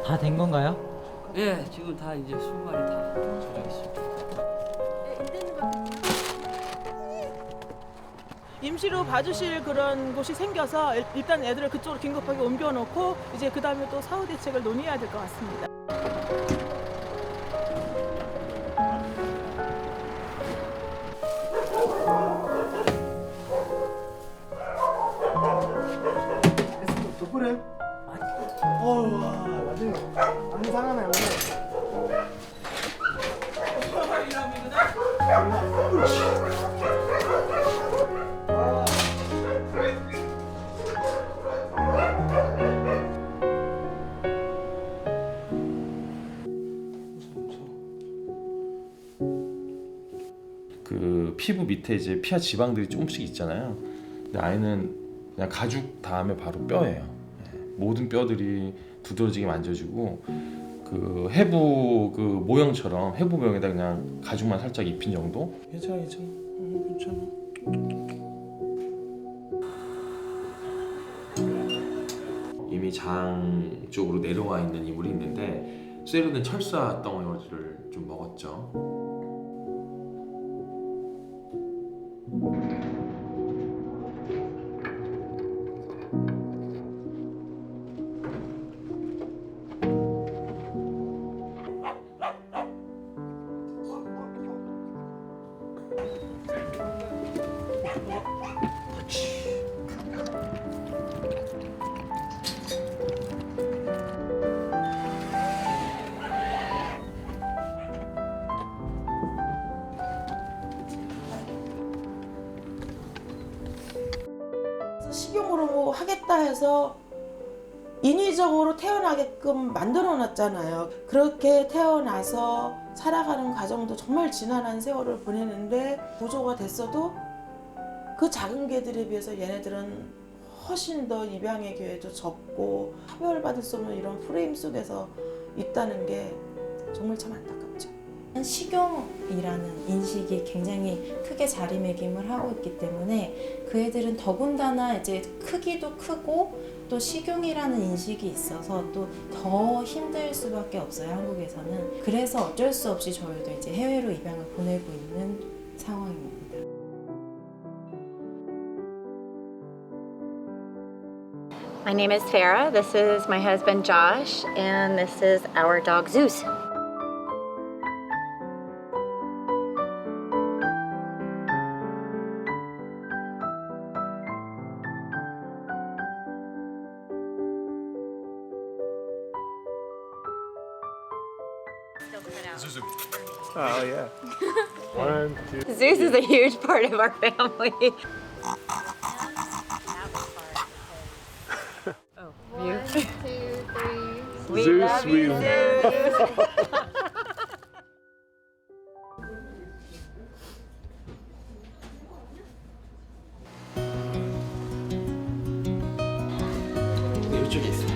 다 된 건가요? 예, 지금 다 이제 20마리 다 조작했습니다. 임시로 봐주실 그런 곳이 생겨서 일단 애들을 그쪽으로 긴급하게 옮겨놓고 이제 그 다음에 또 사후 대책을 논의해야 될 것 같습니다. 덕분에 어우 완전 안 상하네 안 그 피부 밑에 이제 피하 지방들이 조금씩 있잖아요. 근데 아이는 그냥 가죽 다음에 바로 뼈예요. 예, 모든 뼈들이 두드러지게 만져지고 그 해부 그 모형처럼 해부병에다 그냥 가죽만 살짝 입힌 정도. 괜찮아. 이미 장 쪽으로 내려와 있는 이물이 있는데 쇠로 된 철사 덩어리를 좀 먹었죠. 식용으로 하겠다 해서 인위적으로 태어나게끔 만들어 놨잖아요. 그렇게 태어나서 살아가는 과정도 정말 지난한 세월을 보내는데 보조가 됐어도 그 작은 개들에 비해서 얘네들은 훨씬 더 입양의 기회도 적고 차별받을 수 없는 이런 프레임 속에서 있다는 게 정말 참 안타깝죠. 식용이라는 인식이 굉장히 크게 자리매김을 하고 있기 때문에 그 애들은 더군다나 이제 크기도 크고 또 식용이라는 인식이 있어서 또 더 힘들 수밖에 없어요, 한국에서는. 그래서 어쩔 수 없이 저희도 이제 해외로 입양을 보내고 있는 상황입니다. My name is Farah. This is my husband Josh, and this is our dog Zeus. Oh yeah. 1, 2. Zeus is a huge part of our family. One, two, three. We Zeus, love you, we- Zeus. 이쪽에 있어.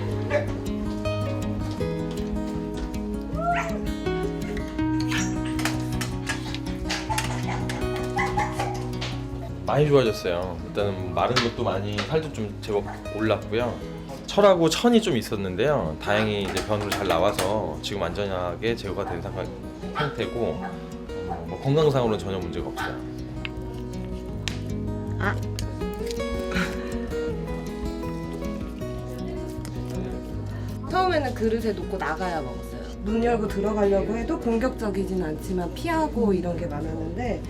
많이 좋아졌어요. 일단은 마른 것도 많이 살도 좀 제법 올랐고요. 철하고 천이 좀 있었는데요. 다행히 이제 변으로 잘 나와서 지금 안전하게 제거가 된 상태고 뭐 건강상으로는 전혀 문제가 없어요. 처음에는 그릇에 놓고 나가야 먹었어요. 문 열고 들어가려고 해도 공격적이진 않지만 피하고 이런 게 많았는데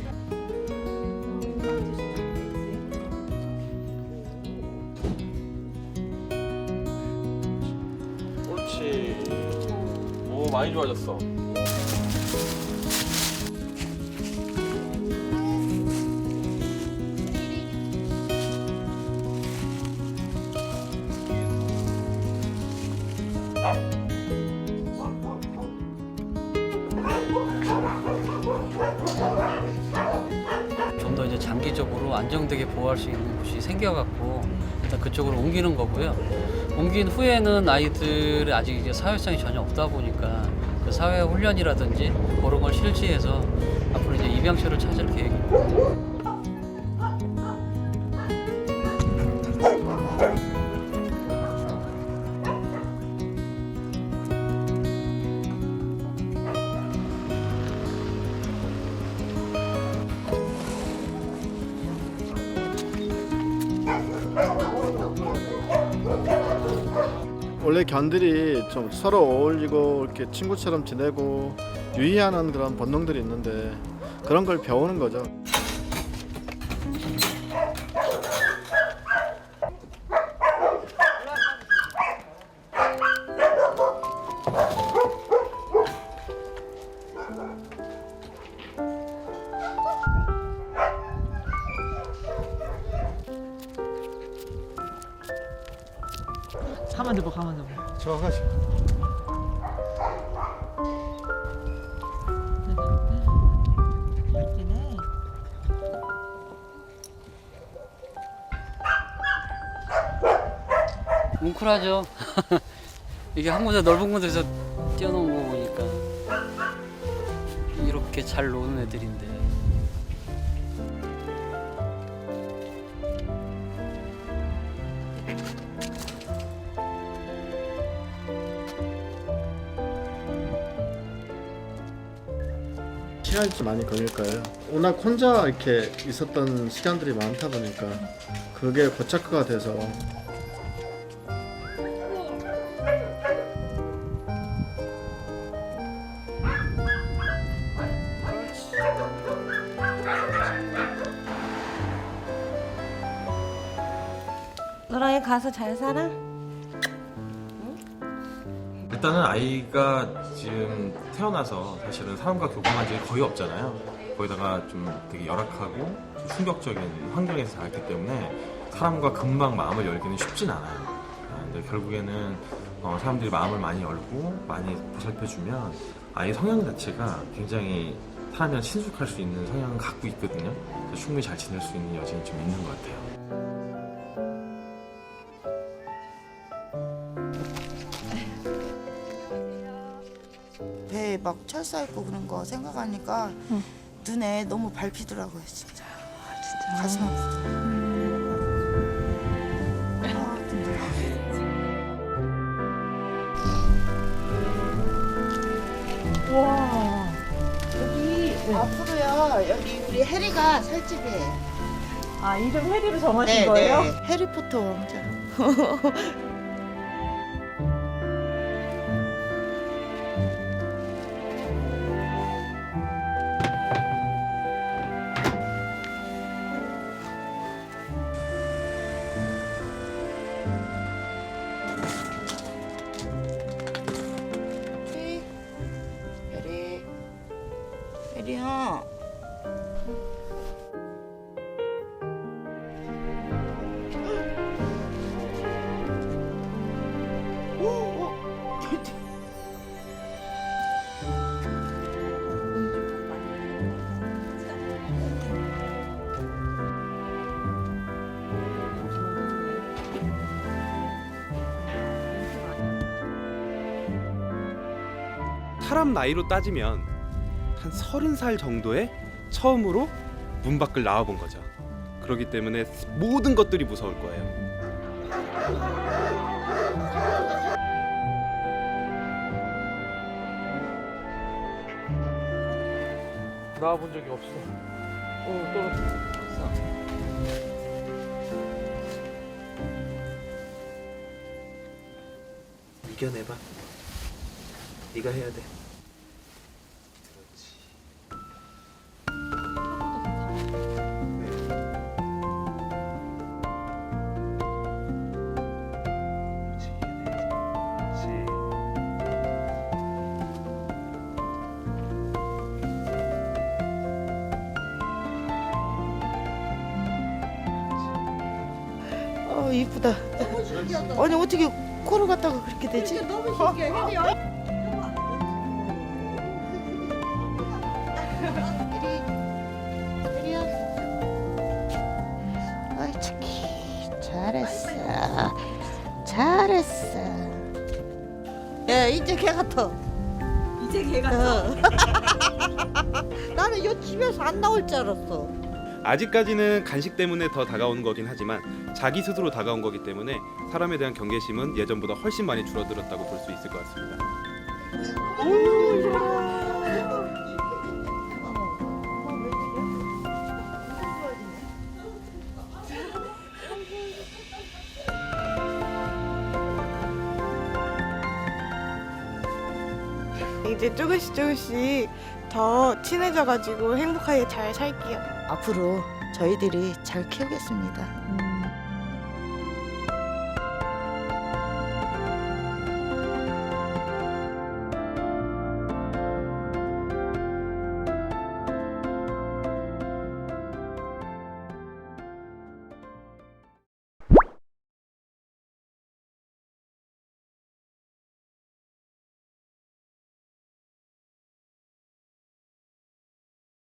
그렇지. 오, 많이 좋아졌어. 좀 더 이제 장기적으로 안정되게 보호할 수 있는 곳이 생겨갖고 일단 그쪽으로 옮기는 거고요. 옮긴 후에는 아이들이 아직 이제 사회성이 전혀 없다 보니까 그 사회 훈련이라든지 그런 걸 실시해서 앞으로 이제 입양처를 찾을 계획입니다. 원래 견들이 좀 서로 어울리고 이렇게 친구처럼 지내고 유의하는 그런 본능들이 있는데 그런 걸 배우는 거죠. 가만 둬봐, 가만 둬봐. 저 아가씨. 이쁘네. 뭉클하죠. 이게 한 군데 넓은 곳에서 뛰어놓은 거 보니까 이렇게 잘 노는 애들인데. 시간이 좀 많이 걸릴 거예요. 워낙 혼자 이렇게 있었던 시간들이 많다 보니까 그게 고착화가 돼서 너랑 애 가서 잘 살아? 일단은 아이가 지금 태어나서 사실은 사람과 교감한 적이 거의 없잖아요. 거기다가 좀 되게 열악하고 좀 충격적인 환경에서 자랐기 때문에 사람과 금방 마음을 열기는 쉽진 않아요. 근데 결국에는 사람들이 마음을 많이 열고 많이 보살펴주면 아이 성향 자체가 굉장히 사람이랑 친숙할 수 있는 성향을 갖고 있거든요. 그래서 충분히 잘 지낼 수 있는 여지는 좀 있는 것 같아요. 배에 막 철사 있고 그런 거 생각하니까 눈에 너무 밟히더라고요, 진짜. 가슴 아프다. 와, 여기 앞으로요. 여기 우리 해리가 살 집이에요. 아, 이름 해리로 정하신 네, 거예요? 네. 해리포터 왕자로. 해리야. 사람 나이로 따지면 한 30살 정도에 처음으로 문 밖을 나와본 거죠. 그렇기 때문에 모든 것들이 무서울 거예요. 나와본 적이 없어. 떨어져. 이겨내봐. 네가 해야 돼. 이쁘다. 아니 어떻게 코를 갖다가 그렇게 되지? 너무 신기해. 해리야. 어이 착해. 잘했어. 잘했어. 야 이제 개 같아. 이제 걔 같아. 나는 요 집에서 안 나올 줄 알았어. 아직까지는 간식 때문에 더 다가오는 거긴 하지만 자기 스스로 다가온 거기 때문에 사람에 대한 경계심은 예전보다 훨씬 많이 줄어들었다고 볼 수 있을 것 같습니다. 이제 조금씩 더 친해져가지고 행복하게 잘 살게요. 앞으로 저희들이 잘 키우겠습니다.